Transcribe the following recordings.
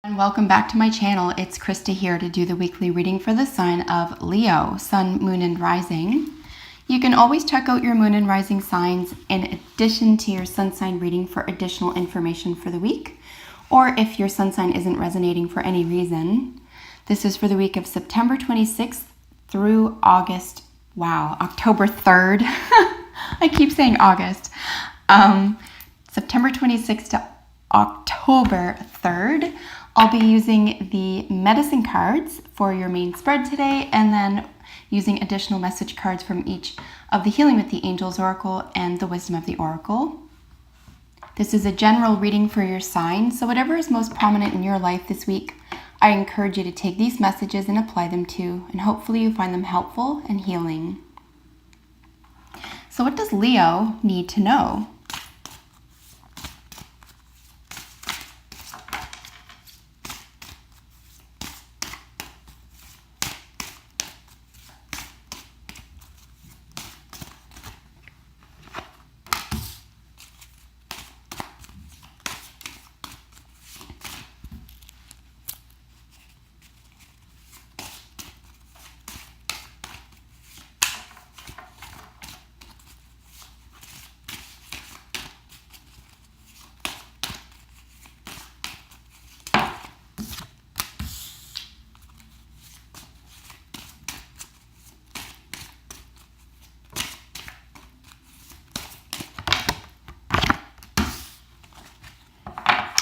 And welcome back to my channel. It's Krista here to do the weekly reading for the sign of Leo, Sun, Moon, and Rising. You can always check out your Moon and Rising signs in addition to your Sun sign reading for additional information for the week, or if your Sun sign isn't resonating for any reason. This is for the week of September 26th through October 3rd. I keep saying August. September 26th to October 3rd. I'll be using the medicine cards for your main spread today, and then using additional message cards from each of the Healing with the Angels Oracle and the Wisdom of the Oracle. This is a general reading for your sign, so whatever is most prominent in your life this week, I encourage you to take these messages and apply them to, and hopefully you find them helpful and healing. So what does Leo need to know?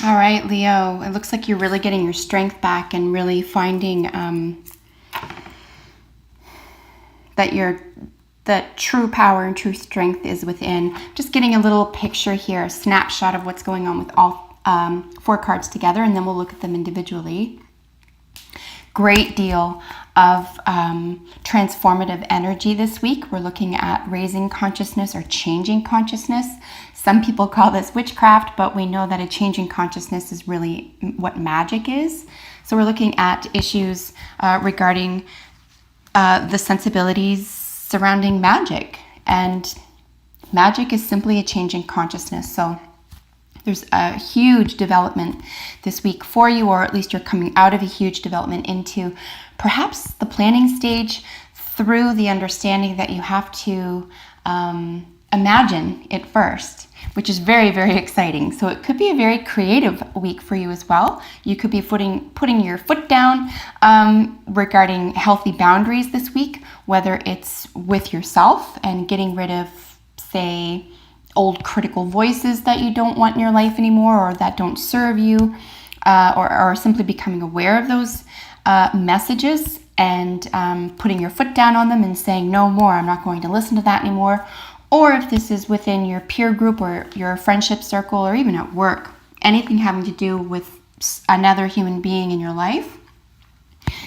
All right, Leo, it looks like you're really getting your strength back and really finding that true power and true strength is within. Just getting a little picture here, a snapshot of what's going on with all 4 cards together, and then we'll look at them individually. Great deal of transformative energy this week. We're looking at raising consciousness or changing consciousness. Some people call this witchcraft, but we know that a changing consciousness is really what magic is. So we're looking at issues regarding the sensibilities surrounding magic. And magic is simply a change in consciousness. So there's a huge development this week for you, or at least you're coming out of a huge development into perhaps the planning stage through the understanding that you have to imagine it first, which is very, very exciting. So it could be a very creative week for you as well. You could be putting your foot down regarding healthy boundaries this week, whether it's with yourself and getting rid of, say, old critical voices that you don't want in your life anymore or that don't serve you, or simply becoming aware of those messages and putting your foot down on them and saying, no more, I'm not going to listen to that anymore. Or if this is within your peer group or your friendship circle or even at work, anything having to do with another human being in your life,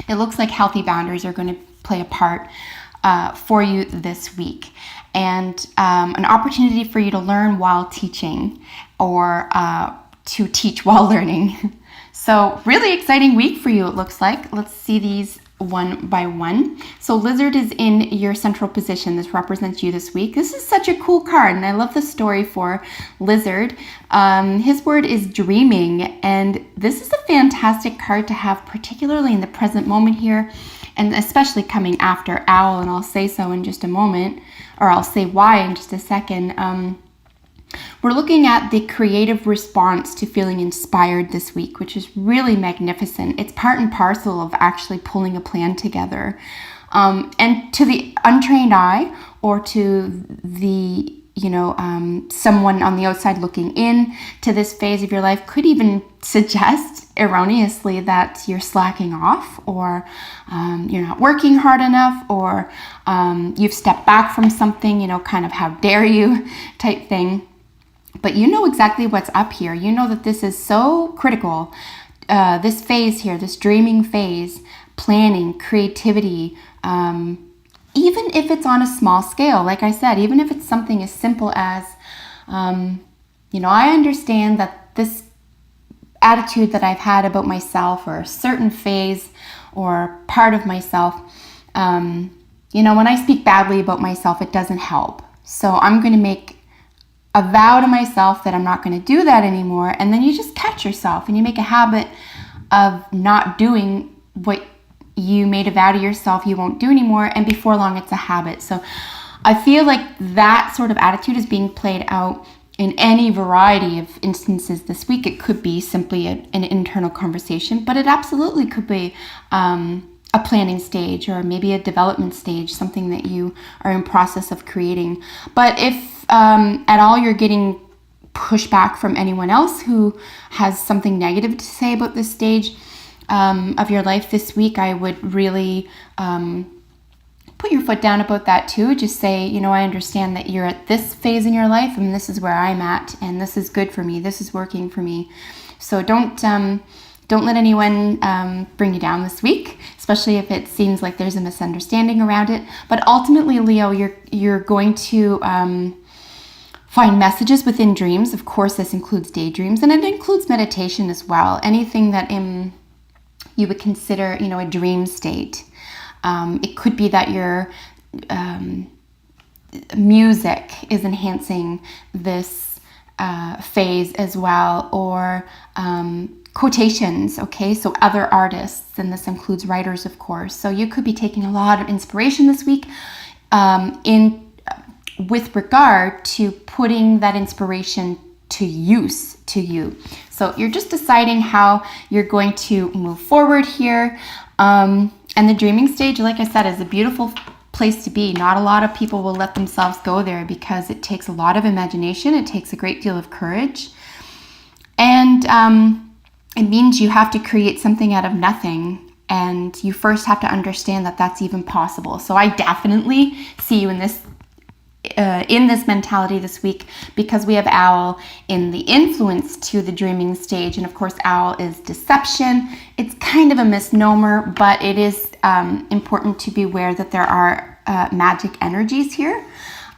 it looks like healthy boundaries are going to play a part for you this week. And an opportunity for you to learn while teaching, or to teach while learning. So really exciting week for you, it looks like. Let's see these one by one. So Lizard is in your central position. This represents you this week. This is such a cool card, and I love the story for Lizard. His word is dreaming, and this is a fantastic card to have, particularly in the present moment here, and especially coming after Owl, and I'll say so in just a moment, or I'll say why in just a second. We're looking at the creative response to feeling inspired this week, which is really magnificent. It's part and parcel of actually pulling a plan together. And to the untrained eye, or to the, someone on the outside looking in to this phase of your life, could even suggest erroneously that you're slacking off, or you're not working hard enough, or you've stepped back from something, kind of how dare you type thing. But you know exactly what's up here. You know that this is so critical. This phase here, this dreaming phase, planning, creativity, even if it's on a small scale, like I said, even if it's something as simple as, I understand that this attitude that I've had about myself, or a certain phase or part of myself, when I speak badly about myself, it doesn't help. So I'm going to make a vow to myself that I'm not going to do that anymore. And then you just catch yourself and you make a habit of not doing what you made a vow to yourself you won't do anymore, and before long it's a habit. So I feel like that sort of attitude is being played out in any variety of instances this week. It could be simply an internal conversation, but it absolutely could be a planning stage, or maybe a development stage, something that you are in process of creating. But if at all you're getting pushback from anyone else who has something negative to say about this stage of your life this week, I would really put your foot down about that too. Just say, I understand that you're at this phase in your life, and this is where I'm at, and this is good for me. This is working for me. So don't let anyone bring you down this week, especially if it seems like there's a misunderstanding around it. But ultimately, Leo, you're going to find messages within dreams. Of course, this includes daydreams, and it includes meditation as well. Anything that you would consider, a dream state. It could be that your music is enhancing this phase as well, or quotations, okay? So other artists, and this includes writers, of course. So you could be taking a lot of inspiration this week with regard to putting that inspiration to use to you. So you're just deciding how you're going to move forward here. And the dreaming stage, like I said, is a beautiful place to be. Not a lot of people will let themselves go there because it takes a lot of imagination. It takes a great deal of courage. And it means you have to create something out of nothing. And you first have to understand that that's even possible. So I definitely see you in this mentality this week, because we have Owl in the influence to the dreaming stage. And of course, Owl is deception. It's kind of a misnomer, but it is important to be aware that there are magic energies here,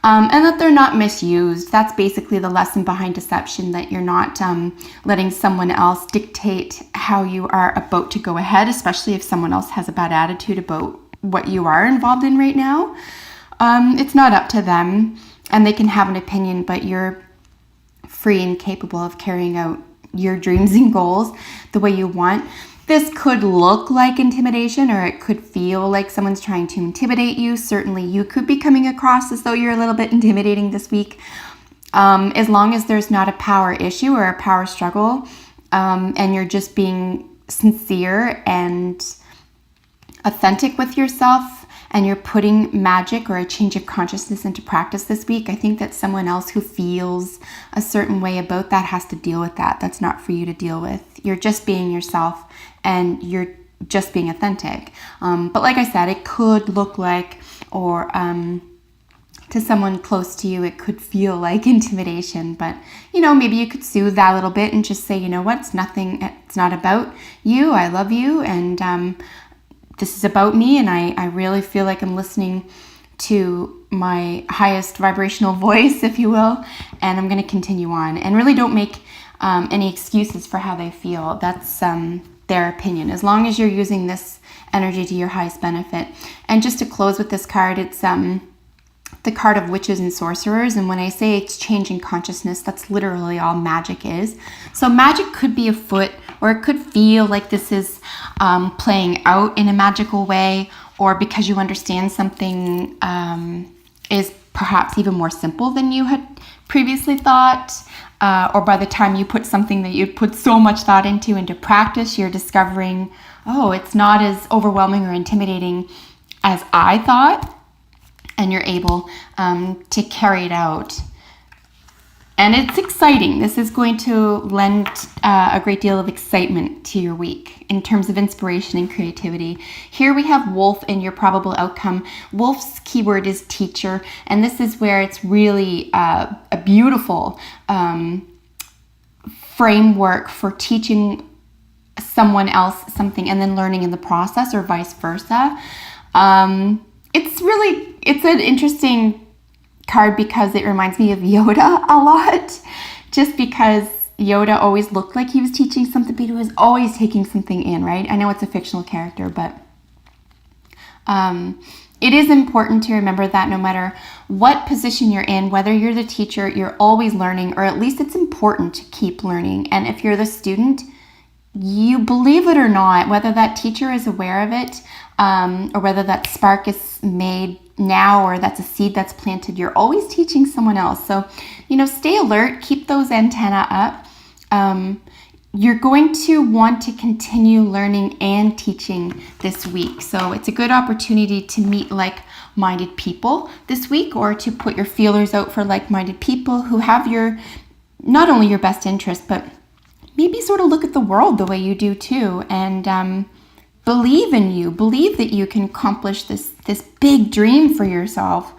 and that they're not misused. That's basically the lesson behind deception, that you're not letting someone else dictate how you are about to go ahead, especially if someone else has a bad attitude about what you are involved in right now. It's not up to them, and they can have an opinion, but you're free and capable of carrying out your dreams and goals the way you want. This could look like intimidation, or it could feel like someone's trying to intimidate you. Certainly, you could be coming across as though you're a little bit intimidating this week. As long as there's not a power issue or a power struggle, and you're just being sincere and authentic with yourself, and you're putting magic or a change of consciousness into practice this week, I think that someone else who feels a certain way about that has to deal with that. That's not for you to deal with. You're just being yourself, and you're just being authentic. But like I said, it could look like, or to someone close to you, it could feel like intimidation. But, maybe you could soothe that a little bit and just say, what, it's not about you. I love you, and this is about me, and I really feel like I'm listening to my highest vibrational voice, if you will, and I'm going to continue on. And really don't make any excuses for how they feel. That's their opinion, as long as you're using this energy to your highest benefit. And just to close with this card, it's the card of witches and sorcerers. And when I say it's changing consciousness, that's literally all magic is. So magic could be afoot, or it could feel like this is playing out in a magical way, or because you understand something is perhaps even more simple than you had previously thought, or by the time you put something that you'd put so much thought into practice, you're discovering, it's not as overwhelming or intimidating as I thought, and you're able to carry it out. And it's exciting. This is going to lend a great deal of excitement to your week in terms of inspiration and creativity. Here we have Wolf in your probable outcome. Wolf's keyword is teacher, and this is where it's really a beautiful framework for teaching someone else something and then learning in the process, or vice versa. It's an interesting card because it reminds me of Yoda a lot, just because Yoda always looked like he was teaching something, but he was always taking something in, right? I know it's a fictional character, but it is important to remember that no matter what position you're in, whether you're the teacher, you're always learning, or at least it's important to keep learning. And if you're the student, you, believe it or not, whether that teacher is aware of it, or whether that spark is made now, or that's a seed that's planted, you're always teaching someone else. So, stay alert, keep those antennae up. You're going to want to continue learning and teaching this week. So it's a good opportunity to meet like-minded people this week, or to put your feelers out for like-minded people who have not only your best interest, but maybe sort of look at the world the way you do too, and believe in you, believe that you can accomplish this big dream for yourself.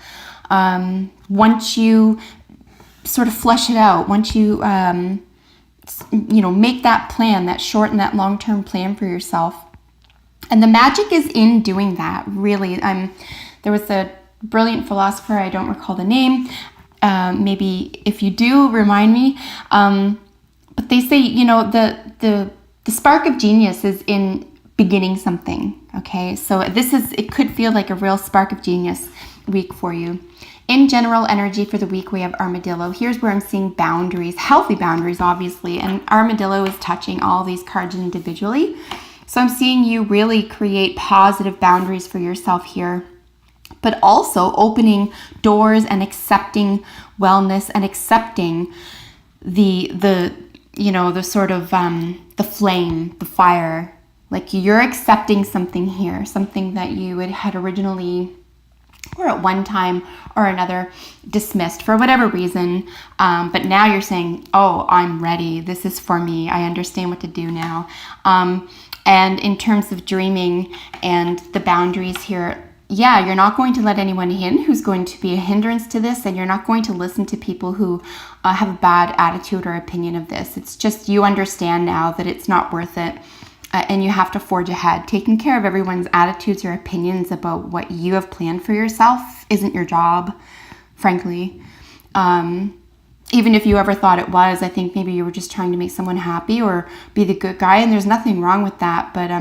Once you sort of flesh it out, once you make that plan, that short and that long-term plan for yourself. And the magic is in doing that, really. There was a brilliant philosopher, I don't recall the name. Maybe if you do, remind me. But they say, the spark of genius is in beginning something, okay? So it could feel like a real spark of genius week for you. In general energy for the week, we have Armadillo. Here's where I'm seeing boundaries, healthy boundaries, obviously. And Armadillo is touching all these cards individually. So I'm seeing you really create positive boundaries for yourself here, but also opening doors and accepting wellness and accepting the sort of the flame, the fire. Like, you're accepting something here, something that you had originally, or at one time or another, dismissed for whatever reason. But now you're saying, oh, I'm ready. This is for me. I understand what to do now. And in terms of dreaming and the boundaries here, yeah, you're not going to let anyone in who's going to be a hindrance to this, and you're not going to listen to people who have a bad attitude or opinion of this. It's just, you understand now that it's not worth it. And you have to forge ahead. Taking care of everyone's attitudes or opinions about what you have planned for yourself isn't your job, frankly. Even if you ever thought it was, I think maybe you were just trying to make someone happy or be the good guy, and there's nothing wrong with that. But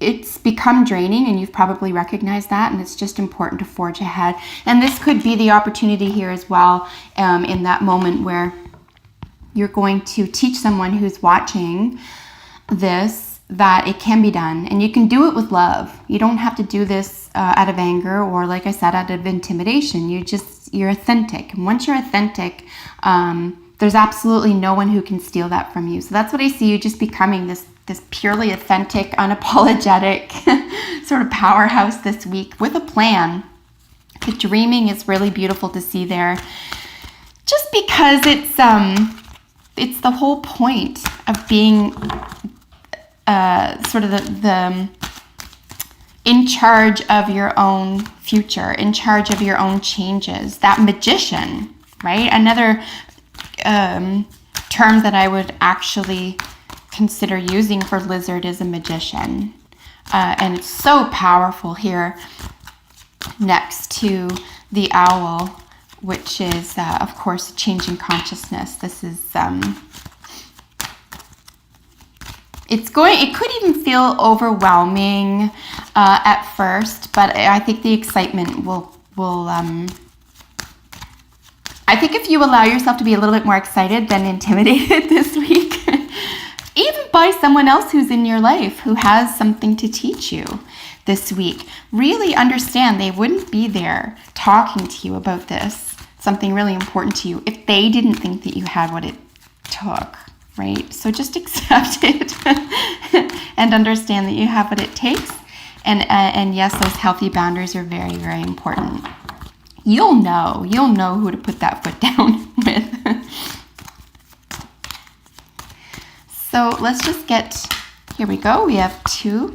it's become draining, and you've probably recognized that, and it's just important to forge ahead. And this could be the opportunity here as well, in that moment where you're going to teach someone who's watching this that it can be done, and you can do it with love. You don't have to do this out of anger, or, like I said, out of intimidation. You're authentic, and once you're authentic, there's absolutely no one who can steal that from you. So that's what I see you just becoming, this purely authentic, unapologetic sort of powerhouse this week with a plan. The dreaming is really beautiful to see there, just because it's the whole point of being sort of the in charge of your own future, in charge of your own changes. That magician, right? Another term that I would actually consider using for lizard is a magician. And it's so powerful here next to the owl, which is, of course, a change in consciousness. This is... It could even feel overwhelming at first, but I think the excitement will I think if you allow yourself to be a little bit more excited than intimidated this week, even by someone else who's in your life who has something to teach you this week, really understand they wouldn't be there talking to you about this, something really important to you, if they didn't think that you had what it took. Right? So just accept it and understand that you have what it takes. And yes, those healthy boundaries are very, very important. You'll know who to put that foot down with. So let's just here we go. We have 2.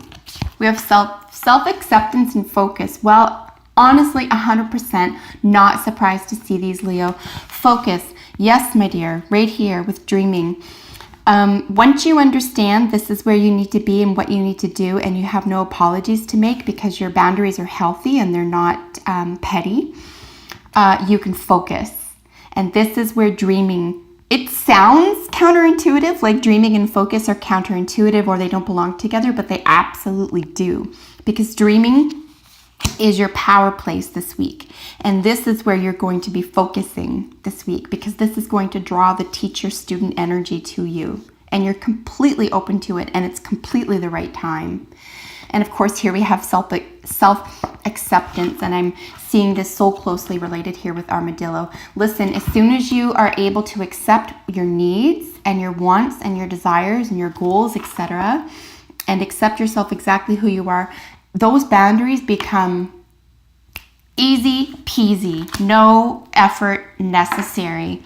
We have self-acceptance and focus. Well, honestly, 100% not surprised to see these, Leo. Focus. Yes, my dear, right here with dreaming. Once you understand this is where you need to be and what you need to do, and you have no apologies to make because your boundaries are healthy and they're not petty, you can focus. And this is where dreaming, it sounds counterintuitive, like dreaming and focus are counterintuitive or they don't belong together, but they absolutely do, because dreaming is your power place this week. And this is where you're going to be focusing this week, because this is going to draw the teacher-student energy to you. and you're completely open to it, and it's completely the right time. And of course, here we have self-acceptance, and I'm seeing this so closely related here with armadillo. Listen, as soon as you are able to accept your needs and your wants and your desires and your goals, etc., and accept yourself exactly who you are, those boundaries become easy peasy, no effort necessary.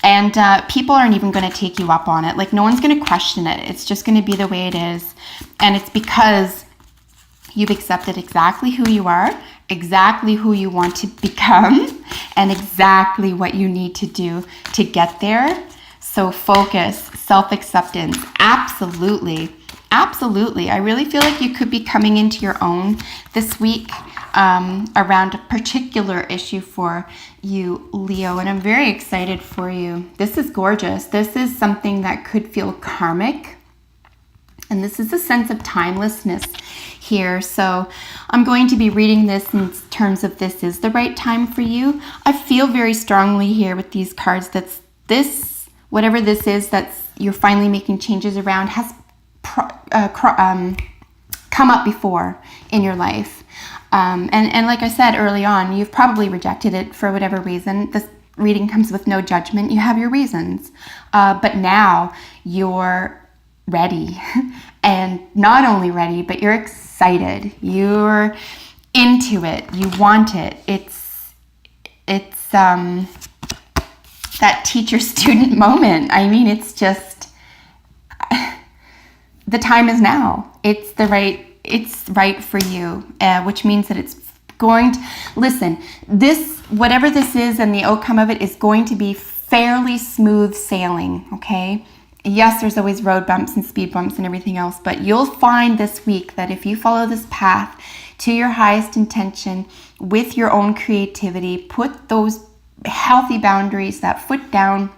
And people aren't even going to take you up on it. Like, no one's going to question it. It's just going to be the way it is. And it's because you've accepted exactly who you are, exactly who you want to become, and exactly what you need to do to get there. So focus, self-acceptance, absolutely. Absolutely. I really feel like you could be coming into your own this week around a particular issue for you, Leo, and I'm very excited for you. This is gorgeous. This is something that could feel karmic, and this is a sense of timelessness here. So I'm going to be reading this in terms of this is the right time for you. I feel very strongly here with these cards that this, whatever this is that's you're finally making changes around, has come up before in your life. And like I said early on, you've probably rejected it for whatever reason. This reading comes with no judgment. You have your reasons. But now you're ready. And not only ready, but you're excited. You're into it. You want it. It's that teacher-student moment. I mean, it's just, the time is now. It's right for you, which means that it's going to, listen, this, whatever this is and the outcome of it is going to be fairly smooth sailing, okay? Yes, there's always road bumps and speed bumps and everything else, but you'll find this week that if you follow this path to your highest intention with your own creativity, put those healthy boundaries, that foot down,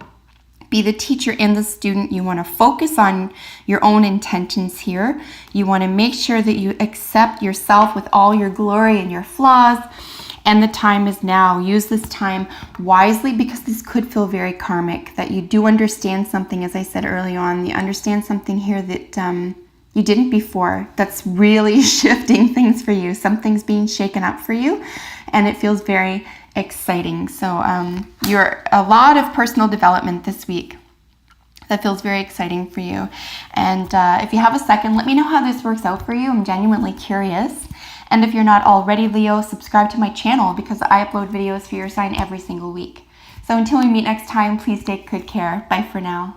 be the teacher and the student. You want to focus on your own intentions here. You want to make sure that you accept yourself with all your glory and your flaws. And the time is now. Use this time wisely, because this could feel very karmic, that you do understand something, as I said early on. You understand something here that you didn't before, that's really shifting things for you. Something's being shaken up for you, and it feels very exciting. So you're a lot of personal development this week. That feels very exciting for you. And if you have a second, let me know how this works out for you. I'm genuinely curious. And if you're not already Leo, subscribe to my channel, because I upload videos for your sign every single week. So until we meet next time, please take good care. Bye for now.